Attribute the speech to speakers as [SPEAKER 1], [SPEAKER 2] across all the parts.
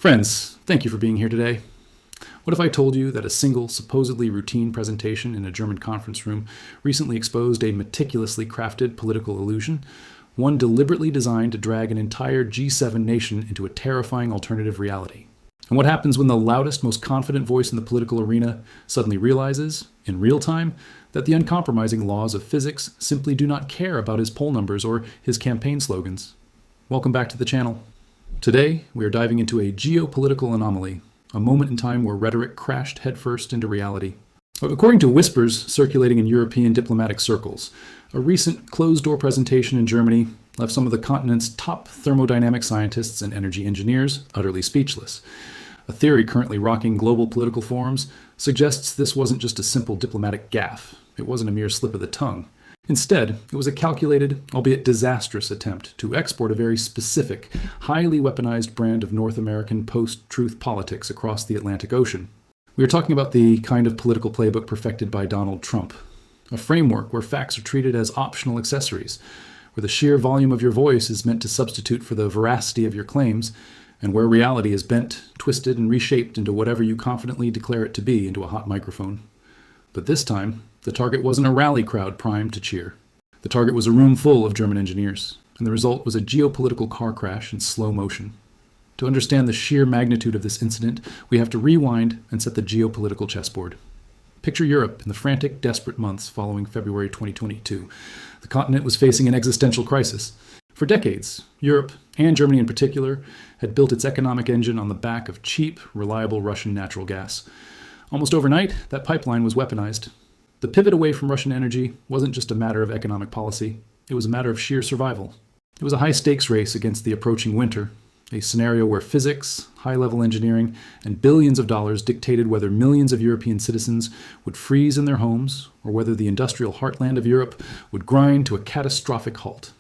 [SPEAKER 1] Friends, thank you for being here today. What if I told you that a single, supposedly routine presentation in a German conference room recently exposed a meticulously crafted political illusion, one deliberately designed to drag an entire G7 nation into a terrifying alternative reality? And what happens when the loudest, most confident voice in the political arena suddenly realizes, in real time, that the uncompromising laws of physics simply do not care about his poll numbers or his campaign slogans? Welcome back to the channel. Today, we are diving into a geopolitical anomaly, a moment in time where rhetoric crashed headfirst into reality. According to whispers circulating in European diplomatic circles, a recent closed-door presentation in Germany left some of the continent's top thermodynamic scientists and energy engineers utterly speechless. A theory currently rocking global political forums suggests this wasn't just a simple diplomatic gaffe. It wasn't a mere slip of the tongue. Instead, it was a calculated, albeit disastrous attempt to export a very specific, highly weaponized brand of North American post-truth politics across the Atlantic Ocean. We are talking about the kind of political playbook perfected by Donald Trump, a framework where facts are treated as optional accessories, where the sheer volume of your voice is meant to substitute for the veracity of your claims, and where reality is bent, twisted, and reshaped into whatever you confidently declare it to be into a hot microphone. But this time, the target wasn't a rally crowd primed to cheer. The target was a room full of German engineers, and the result was a geopolitical car crash in slow motion. To understand the sheer magnitude of this incident, we have to rewind and set the geopolitical chessboard. Picture Europe in the frantic, desperate months following February 2022. The continent was facing an existential crisis. For decades, Europe, and Germany in particular, had built its economic engine on the back of cheap, reliable Russian natural gas. Almost overnight, that pipeline was weaponized. The pivot away from Russian energy wasn't just a matter of economic policy. It was a matter of sheer survival. It was a high-stakes race against the approaching winter, a scenario where physics, high-level engineering, and billions of dollars dictated whether millions of European citizens would freeze in their homes or whether the industrial heartland of Europe would grind to a catastrophic halt.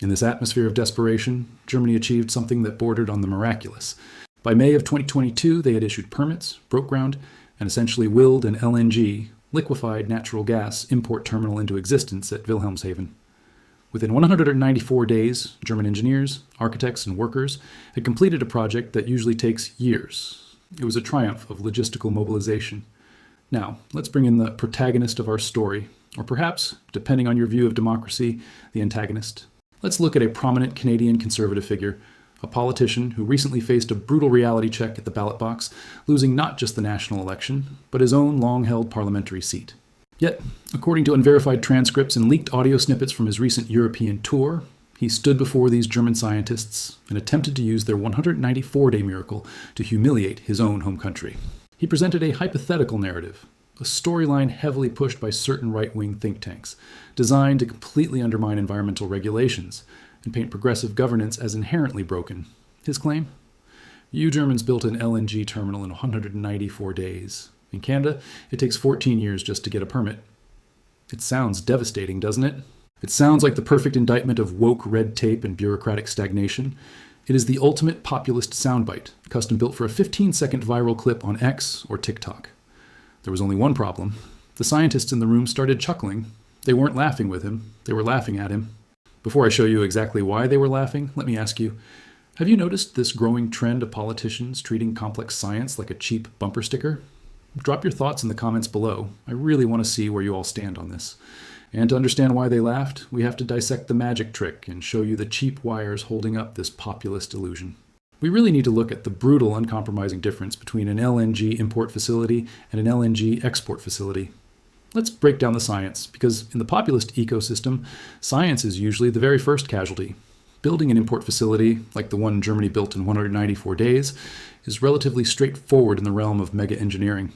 [SPEAKER 1] In this atmosphere of desperation, Germany achieved something that bordered on the miraculous. By May of 2022, they had issued permits, broke ground, and essentially willed an LNG, liquefied natural gas, import terminal into existence at Wilhelmshaven. Within 194 days, German engineers, architects, and workers had completed a project that usually takes years. It was a triumph of logistical mobilization. Now, let's bring in the protagonist of our story, or perhaps, depending on your view of democracy, the antagonist. Let's look at a prominent Canadian conservative figure, a politician who recently faced a brutal reality check at the ballot box, losing not just the national election, but his own long-held parliamentary seat. Yet, according to unverified transcripts and leaked audio snippets from his recent European tour, he stood before these German scientists and attempted to use their 194-day miracle to humiliate his own home country. He presented a hypothetical narrative, a storyline heavily pushed by certain right-wing think tanks, designed to completely undermine environmental regulations and paint progressive governance as inherently broken. His claim? You Germans built an LNG terminal in 194 days. In Canada, it takes 14 years just to get a permit. It sounds devastating, doesn't it? It sounds like the perfect indictment of woke red tape and bureaucratic stagnation. It is the ultimate populist soundbite, custom built for a 15-second viral clip on X or TikTok. There was only one problem. The scientists in the room started chuckling. They weren't laughing with him, they were laughing at him. Before I show you exactly why they were laughing, let me ask you, have you noticed this growing trend of politicians treating complex science like a cheap bumper sticker? Drop your thoughts in the comments below. I really want to see where you all stand on this. And to understand why they laughed, we have to dissect the magic trick and show you the cheap wires holding up this populist illusion. We really need to look at the brutal, uncompromising difference between an LNG import facility and an LNG export facility. Let's break down the science, because in the populist ecosystem, science is usually the very first casualty. Building an import facility, like the one Germany built in 194 days, is relatively straightforward in the realm of mega engineering.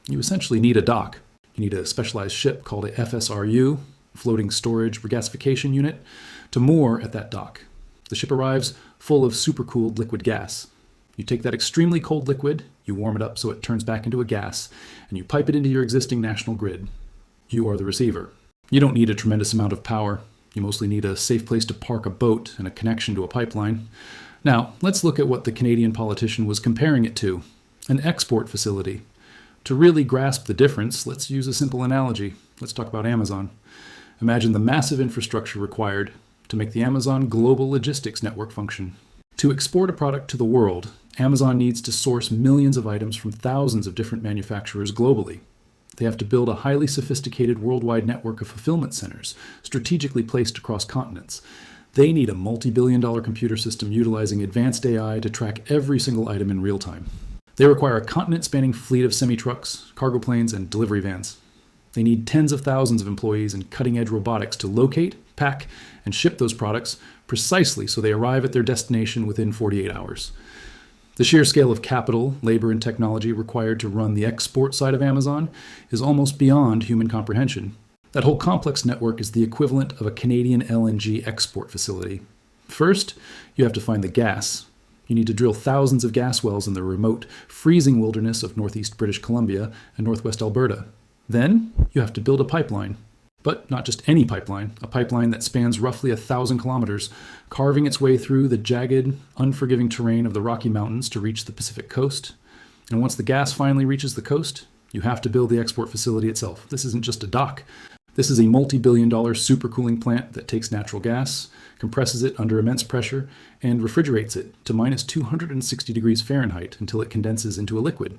[SPEAKER 1] You essentially need a dock. You need a specialized ship called a FSRU, floating storage regasification unit, to moor at that dock. The ship arrives full of supercooled liquid gas. You take that extremely cold liquid, you warm it up so it turns back into a gas, and you pipe it into your existing national grid. You are the receiver. You don't need a tremendous amount of power. You mostly need a safe place to park a boat and a connection to a pipeline. Now, let's look at what the Canadian politician was comparing it to, an export facility. To really grasp the difference, let's use a simple analogy. Let's talk about Amazon. Imagine the massive infrastructure required to make the Amazon global logistics network function. To export a product to the world, Amazon needs to source millions of items from thousands of different manufacturers globally. They have to build a highly sophisticated worldwide network of fulfillment centers, strategically placed across continents. They need a multi-billion-dollar computer system utilizing advanced AI to track every single item in real time. They require a continent-spanning fleet of semi-trucks, cargo planes, and delivery vans. They need tens of thousands of employees and cutting-edge robotics to locate, pack, and ship those products precisely so they arrive at their destination within 48 hours. The sheer scale of capital, labor, and technology required to run the export side of Amazon is almost beyond human comprehension. That whole complex network is the equivalent of a Canadian LNG export facility. First, you have to find the gas. You need to drill thousands of gas wells in the remote, freezing wilderness of northeast British Columbia and northwest Alberta. Then, you have to build a pipeline. But not just any pipeline, a pipeline that spans roughly 1,000 kilometers, carving its way through the jagged, unforgiving terrain of the Rocky Mountains to reach the Pacific coast. And once the gas finally reaches the coast, you have to build the export facility itself. This isn't just a dock. This is a multi-billion-dollar supercooling plant that takes natural gas, compresses it under immense pressure, and refrigerates it to minus 260 degrees Fahrenheit until it condenses into a liquid.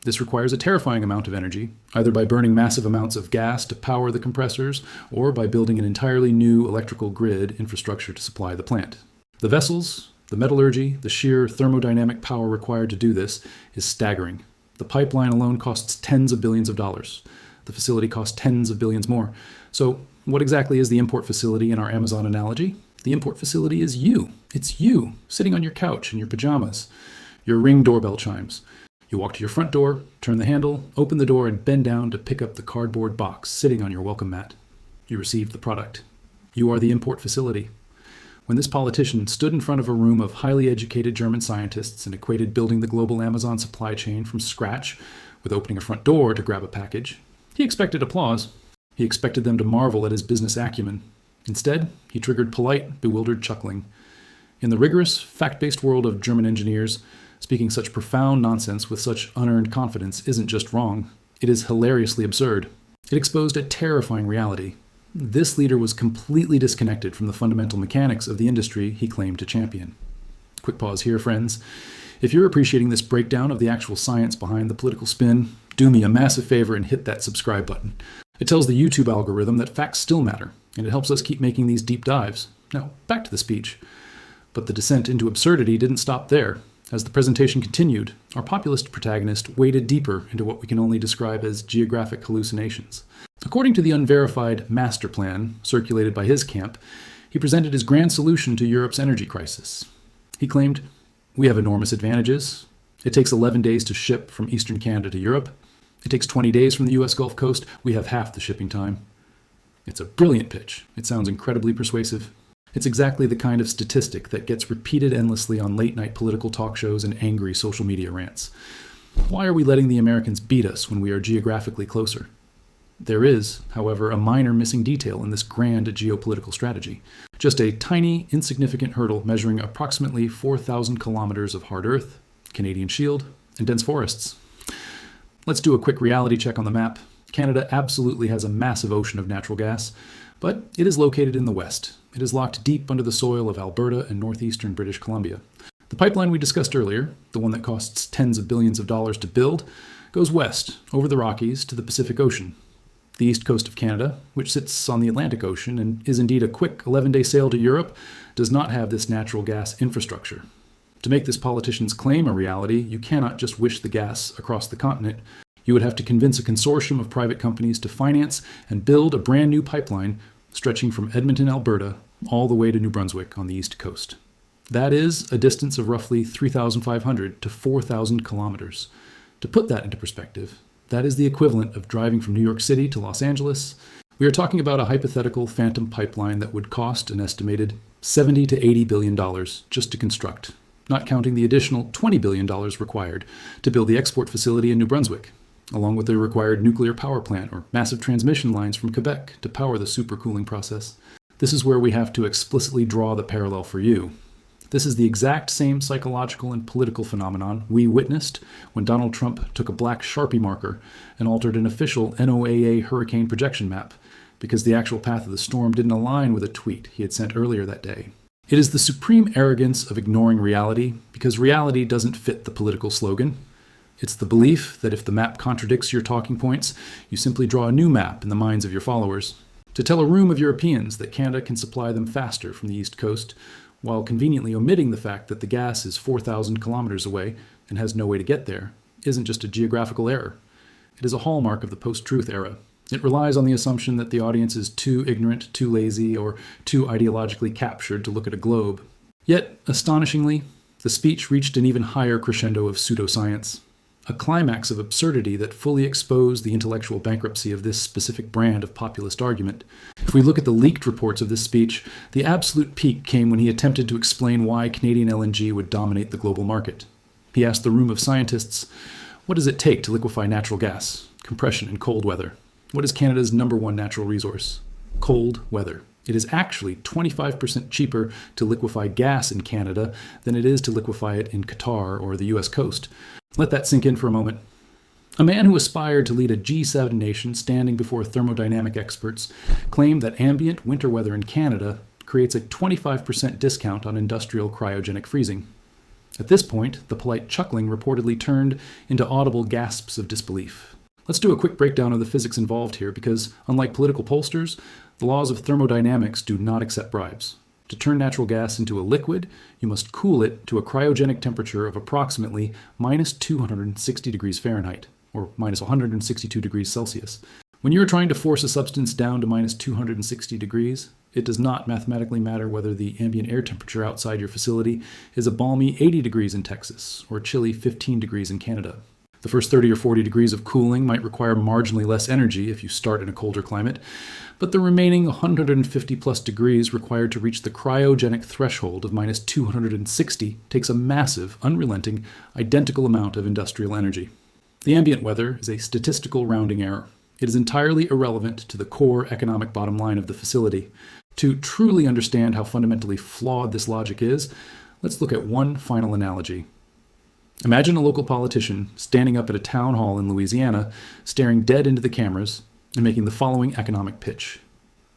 [SPEAKER 1] This requires a terrifying amount of energy, either by burning massive amounts of gas to power the compressors, or by building an entirely new electrical grid infrastructure to supply the plant. The vessels, the metallurgy, the sheer thermodynamic power required to do this is staggering. The pipeline alone costs tens of billions of dollars. The facility costs tens of billions more. So what exactly is the import facility in our Amazon analogy? The import facility is you. It's you, sitting on your couch in your pajamas. Your Ring doorbell chimes. You walk to your front door, turn the handle, open the door, and bend down to pick up the cardboard box sitting on your welcome mat. You receive the product. You are the import facility. When this politician stood in front of a room of highly educated German scientists and equated building the global Amazon supply chain from scratch with opening a front door to grab a package, he expected applause. He expected them to marvel at his business acumen. Instead, he triggered polite, bewildered chuckling. In the rigorous, fact-based world of German engineers, speaking such profound nonsense with such unearned confidence isn't just wrong. It is hilariously absurd. It exposed a terrifying reality. This leader was completely disconnected from the fundamental mechanics of the industry he claimed to champion. Quick pause here, friends. If you're appreciating this breakdown of the actual science behind the political spin, do me a massive favor and hit that subscribe button. It tells the YouTube algorithm that facts still matter, and it helps us keep making these deep dives. Now, back to the speech. But the descent into absurdity didn't stop there. As the presentation continued, our populist protagonist waded deeper into what we can only describe as geographic hallucinations. According to the unverified master plan circulated by his camp, he presented his grand solution to Europe's energy crisis. He claimed, "We have enormous advantages. It takes 11 days to ship from eastern Canada to Europe. It takes 20 days from the US Gulf Coast. We have half the shipping time." It's a brilliant pitch. It sounds incredibly persuasive. It's exactly the kind of statistic that gets repeated endlessly on late-night political talk shows and angry social media rants. Why are we letting the Americans beat us when we are geographically closer? There is, however, a minor missing detail in this grand geopolitical strategy. Just a tiny, insignificant hurdle measuring approximately 4,000 kilometers of hard earth, Canadian shield, and dense forests. Let's do a quick reality check on the map. Canada absolutely has a massive ocean of natural gas, but it is located in the west. It is locked deep under the soil of Alberta and northeastern British Columbia. The pipeline we discussed earlier, the one that costs tens of billions of dollars to build, goes west, over the Rockies, to the Pacific Ocean. The east coast of Canada, which sits on the Atlantic Ocean and is indeed a quick 11-day sail to Europe, does not have this natural gas infrastructure. To make this politician's claim a reality, you cannot just wish the gas across the continent. You would have to convince a consortium of private companies to finance and build a brand new pipeline stretching from Edmonton, Alberta, all the way to New Brunswick on the east coast. That is a distance of roughly 3,500 to 4,000 kilometers. To put that into perspective, that is the equivalent of driving from New York City to Los Angeles. We are talking about a hypothetical phantom pipeline that would cost an estimated $70 to $80 billion just to construct, not counting the additional $20 billion required to build the export facility in New Brunswick, along with the required nuclear power plant or massive transmission lines from Quebec to power the supercooling process. This is where we have to explicitly draw the parallel for you. This is the exact same psychological and political phenomenon we witnessed when Donald Trump took a black Sharpie marker and altered an official NOAA hurricane projection map because the actual path of the storm didn't align with a tweet he had sent earlier that day. It is the supreme arrogance of ignoring reality because reality doesn't fit the political slogan. It's the belief that if the map contradicts your talking points, you simply draw a new map in the minds of your followers. To tell a room of Europeans that Canada can supply them faster from the East Coast, while conveniently omitting the fact that the gas is 4,000 kilometers away and has no way to get there, isn't just a geographical error. It is a hallmark of the post-truth era. It relies on the assumption that the audience is too ignorant, too lazy, or too ideologically captured to look at a globe. Yet, astonishingly, the speech reached an even higher crescendo of pseudoscience, a climax of absurdity that fully exposed the intellectual bankruptcy of this specific brand of populist argument. If we look at the leaked reports of this speech, the absolute peak came when he attempted to explain why Canadian LNG would dominate the global market. He asked the room of scientists, what does it take to liquefy natural gas, compression in cold weather? What is Canada's #1 natural resource? Cold weather. It is actually 25% cheaper to liquefy gas in Canada than it is to liquefy it in Qatar or the US coast. Let that sink in for a moment. A man who aspired to lead a G7 nation standing before thermodynamic experts claimed that ambient winter weather in Canada creates a 25% discount on industrial cryogenic freezing. At this point, the polite chuckling reportedly turned into audible gasps of disbelief. Let's do a quick breakdown of the physics involved here because, unlike political pollsters, the laws of thermodynamics do not accept bribes. To turn natural gas into a liquid, you must cool it to a cryogenic temperature of approximately minus 260 degrees Fahrenheit, or minus 162 degrees Celsius. When you are trying to force a substance down to minus 260 degrees, it does not mathematically matter whether the ambient air temperature outside your facility is a balmy 80 degrees in Texas or chilly 15 degrees in Canada. The first 30 or 40 degrees of cooling might require marginally less energy if you start in a colder climate, but the remaining 150 plus degrees required to reach the cryogenic threshold of minus 260 takes a massive, unrelenting, identical amount of industrial energy. The ambient weather is a statistical rounding error. It is entirely irrelevant to the core economic bottom line of the facility. To truly understand how fundamentally flawed this logic is, let's look at one final analogy. Imagine a local politician standing up at a town hall in Louisiana, staring dead into the cameras, and making the following economic pitch.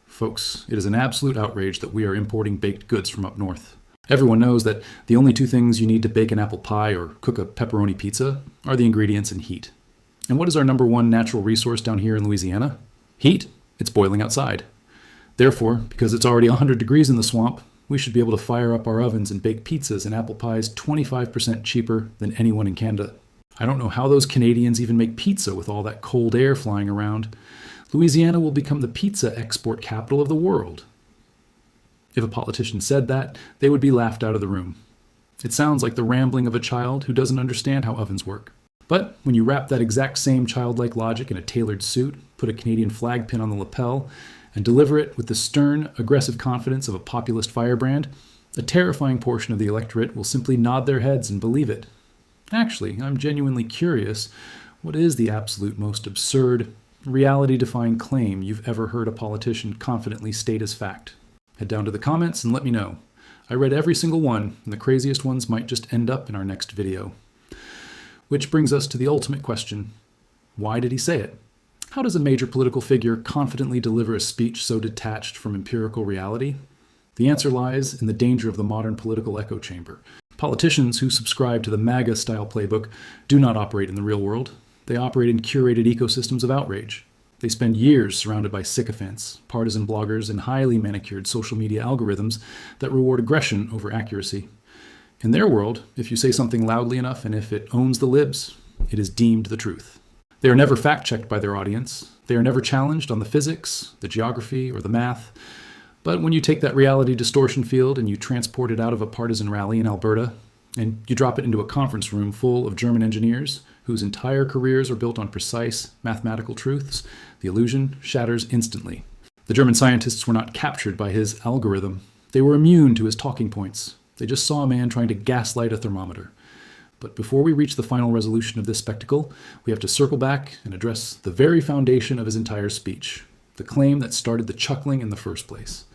[SPEAKER 1] Folks, it is an absolute outrage that we are importing baked goods from up north. Everyone knows that the only two things you need to bake an apple pie or cook a pepperoni pizza are the ingredients and heat. And what is our #1 natural resource down here in Louisiana? Heat. It's boiling outside. Therefore, because it's already 100 degrees in the swamp, we should be able to fire up our ovens and bake pizzas and apple pies 25% cheaper than anyone in Canada. I don't know how those Canadians even make pizza with all that cold air flying around. Louisiana will become the pizza export capital of the world. If a politician said that, they would be laughed out of the room. It sounds like the rambling of a child who doesn't understand how ovens work. But when you wrap that exact same childlike logic in a tailored suit, put a Canadian flag pin on the lapel, and deliver it with the stern, aggressive confidence of a populist firebrand, a terrifying portion of the electorate will simply nod their heads and believe it. Actually, I'm genuinely curious, what is the absolute most absurd, reality-defying claim you've ever heard a politician confidently state as fact? Head down to the comments and let me know. I read every single one, and the craziest ones might just end up in our next video. Which brings us to the ultimate question. Why did he say it? How does a major political figure confidently deliver a speech so detached from empirical reality? The answer lies in the danger of the modern political echo chamber. Politicians who subscribe to the MAGA-style playbook do not operate in the real world. They operate in curated ecosystems of outrage. They spend years surrounded by sycophants, partisan bloggers, and highly manicured social media algorithms that reward aggression over accuracy. In their world, if you say something loudly enough and if it owns the libs, it is deemed the truth. They are never fact-checked by their audience. They are never challenged on the physics, the geography, or the math. But when you take that reality distortion field and you transport it out of a partisan rally in Alberta, and you drop it into a conference room full of German engineers whose entire careers are built on precise mathematical truths, the illusion shatters instantly. The German scientists were not captured by his algorithm. They were immune to his talking points. They just saw a man trying to gaslight a thermometer. But before we reach the final resolution of this spectacle, we have to circle back and address the very foundation of his entire speech, the claim that started the chuckling in the first place.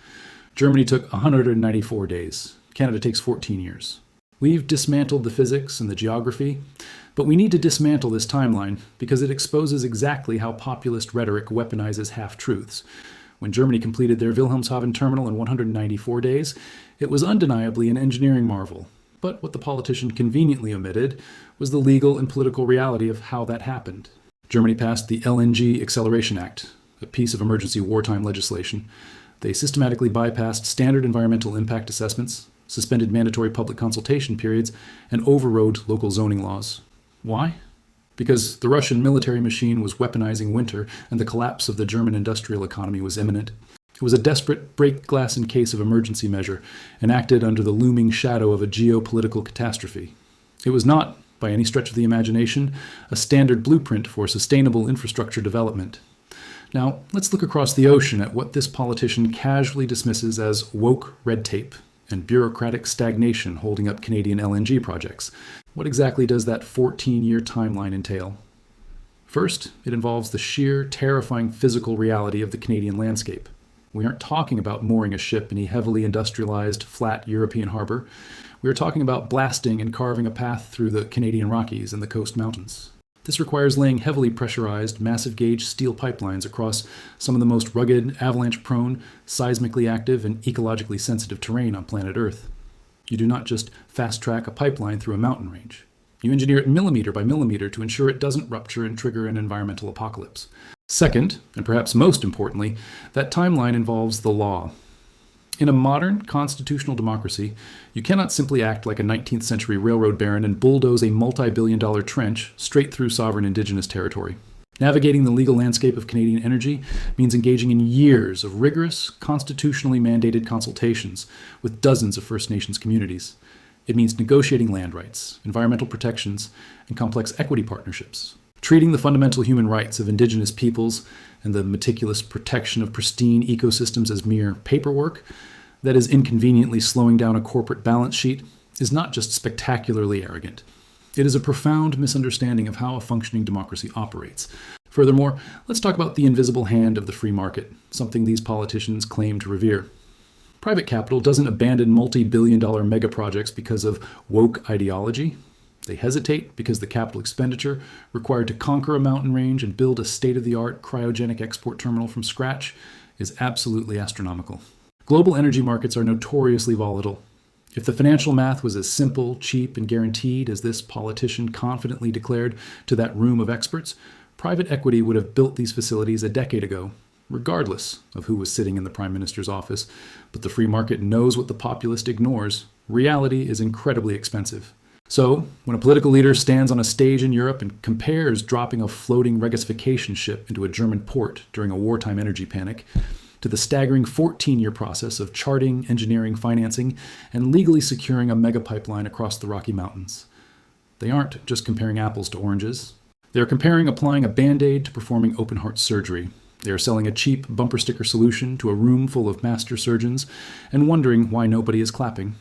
[SPEAKER 1] Germany took 194 days. Canada takes 14 years. We've dismantled the physics and the geography, but we need to dismantle this timeline because it exposes exactly how populist rhetoric weaponizes half-truths. When Germany completed their Wilhelmshaven terminal in 194 days, it was undeniably an engineering marvel. But what the politician conveniently omitted was the legal and political reality of how that happened. Germany passed the LNG Acceleration Act, a piece of emergency wartime legislation. They systematically bypassed standard environmental impact assessments, suspended mandatory public consultation periods, and overrode local zoning laws. Why? Because the Russian military machine was weaponizing winter and the collapse of the German industrial economy was imminent. It was a desperate break-glass-in-case of emergency measure, enacted under the looming shadow of a geopolitical catastrophe. It was not, by any stretch of the imagination, a standard blueprint for sustainable infrastructure development. Now, let's look across the ocean at what this politician casually dismisses as woke red tape and bureaucratic stagnation holding up Canadian LNG projects. What exactly does that 14-year timeline entail? First, it involves the sheer, terrifying physical reality of the Canadian landscape. We aren't talking about mooring a ship in a heavily industrialized, flat European harbor. We are talking about blasting and carving a path through the Canadian Rockies and the Coast Mountains. This requires laying heavily pressurized, massive-gauge steel pipelines across some of the most rugged, avalanche-prone, seismically active, and ecologically sensitive terrain on planet Earth. You do not just fast-track a pipeline through a mountain range. You engineer it millimeter by millimeter to ensure it doesn't rupture and trigger an environmental apocalypse. Second, and perhaps most importantly, that timeline involves the law. In a modern constitutional democracy, you cannot simply act like a 19th century railroad baron and bulldoze a multi-billion-dollar trench straight through sovereign indigenous territory. Navigating the legal landscape of Canadian energy means engaging in years of rigorous, constitutionally mandated consultations with dozens of First Nations communities. It means negotiating land rights, environmental protections, and complex equity partnerships. Treating the fundamental human rights of indigenous peoples and the meticulous protection of pristine ecosystems as mere paperwork that is inconveniently slowing down a corporate balance sheet is not just spectacularly arrogant. It is a profound misunderstanding of how a functioning democracy operates. Furthermore, let's talk about the invisible hand of the free market, something these politicians claim to revere. Private capital doesn't abandon multi-billion-dollar mega projects because of woke ideology. They hesitate because the capital expenditure required to conquer a mountain range and build a state-of-the-art cryogenic export terminal from scratch is absolutely astronomical. Global energy markets are notoriously volatile. If the financial math was as simple, cheap, and guaranteed as this politician confidently declared to that room of experts, private equity would have built these facilities a decade ago, regardless of who was sitting in the Prime Minister's office. But the free market knows what the populist ignores. Reality is incredibly expensive. So, when a political leader stands on a stage in Europe and compares dropping a floating regasification ship into a German port during a wartime energy panic to the staggering 14-year process of charting, engineering, financing, and legally securing a mega pipeline across the Rocky Mountains, they aren't just comparing apples to oranges. They are comparing applying a Band-Aid to performing open-heart surgery. They are selling a cheap bumper sticker solution to a room full of master surgeons and wondering why nobody is clapping.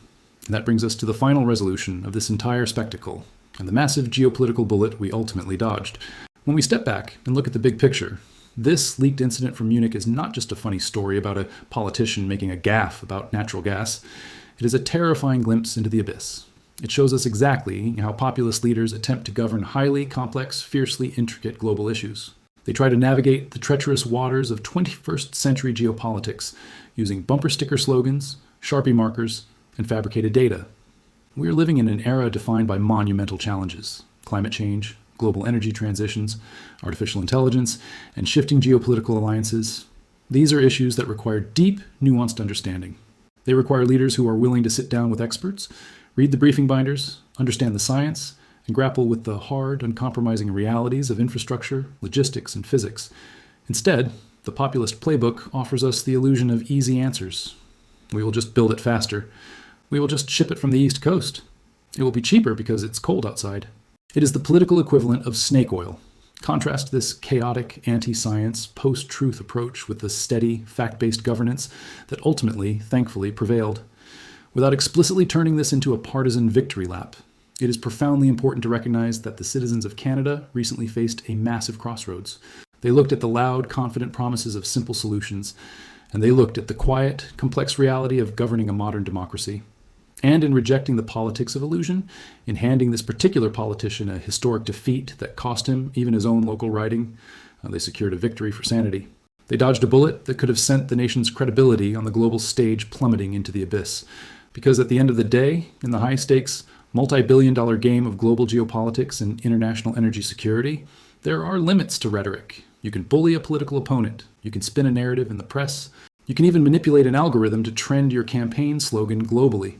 [SPEAKER 1] And that brings us to the final resolution of this entire spectacle and the massive geopolitical bullet we ultimately dodged. When we step back and look at the big picture, this leaked incident from Munich is not just a funny story about a politician making a gaffe about natural gas. It is a terrifying glimpse into the abyss. It shows us exactly how populist leaders attempt to govern highly complex, fiercely intricate global issues. They try to navigate the treacherous waters of 21st century geopolitics using bumper sticker slogans, Sharpie markers, and fabricated data. We are living in an era defined by monumental challenges: climate change, global energy transitions, artificial intelligence, and shifting geopolitical alliances. These are issues that require deep, nuanced understanding. They require leaders who are willing to sit down with experts, read the briefing binders, understand the science, and grapple with the hard, uncompromising realities of infrastructure, logistics, and physics. Instead, the populist playbook offers us the illusion of easy answers. We will just build it faster. We will just ship it from the East Coast. It will be cheaper because it's cold outside. It is the political equivalent of snake oil. Contrast this chaotic, anti-science, post-truth approach with the steady, fact-based governance that ultimately, thankfully, prevailed. Without explicitly turning this into a partisan victory lap, it is profoundly important to recognize that the citizens of Canada recently faced a massive crossroads. They looked at the loud, confident promises of simple solutions, and they looked at the quiet, complex reality of governing a modern democracy. And in rejecting the politics of illusion, in handing this particular politician a historic defeat that cost him even his own local riding, they secured a victory for sanity. They dodged a bullet that could have sent the nation's credibility on the global stage plummeting into the abyss. Because at the end of the day, in the high-stakes, multi-billion-dollar game of global geopolitics and international energy security, there are limits to rhetoric. You can bully a political opponent. You can spin a narrative in the press. You can even manipulate an algorithm to trend your campaign slogan globally.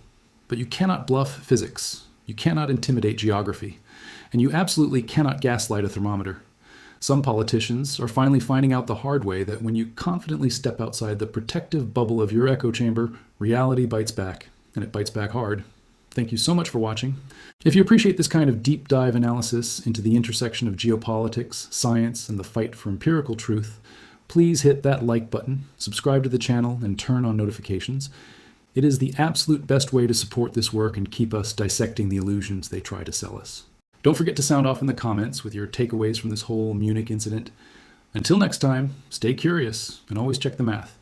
[SPEAKER 1] But you cannot bluff physics. You cannot intimidate geography. And you absolutely cannot gaslight a thermometer. Some politicians are finally finding out the hard way that when you confidently step outside the protective bubble of your echo chamber, reality bites back, and it bites back hard. Thank you so much for watching. If you appreciate this kind of deep dive analysis into the intersection of geopolitics, science, and the fight for empirical truth, please hit that like button, subscribe to the channel, and turn on notifications. It is the absolute best way to support this work and keep us dissecting the illusions they try to sell us. Don't forget to sound off in the comments with your takeaways from this whole Munich incident. Until next time, stay curious and always check the math.